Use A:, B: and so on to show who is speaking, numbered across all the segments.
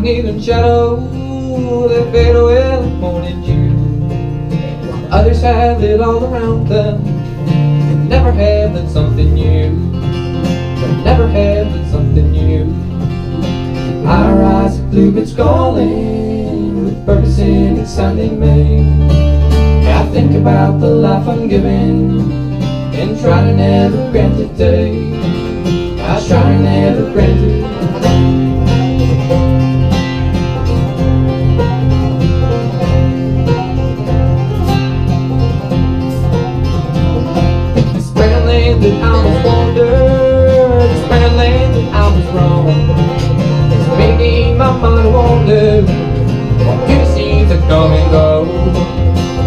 A: even shadow, they fade away like morning dew. While others have it all around them, but never have been something new. But never have been something new. I rise with bluebirds calling, with birds singing sounding May. I think about the life I'm giving, and try to never grant a day. I try to never grant a day. This barren land that I was wandered, this barren land that I was wrong, it's making my mind wander. What beauty seems to come and go,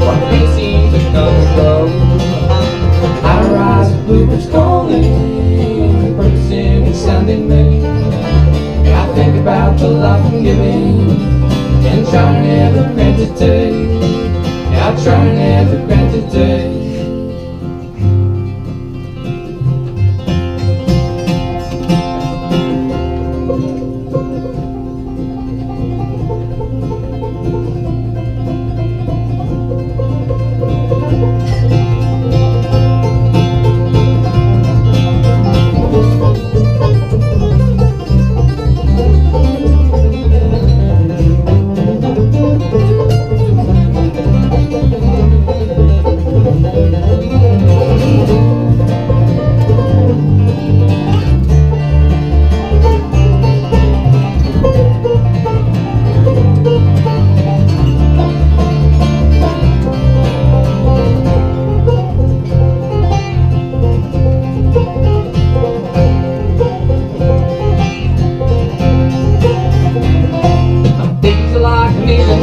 A: what beauty seems to come and go. I rise with bluebirds calling, birds singing sounding May. I think about the life I'm giving, and try to never grant a day. I try to never grant a day.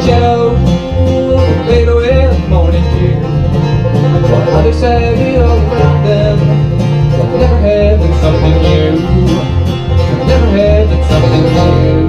A: Shadow, fade away like morning dew. While others have it all around them, but never have been something new. Never have been something new.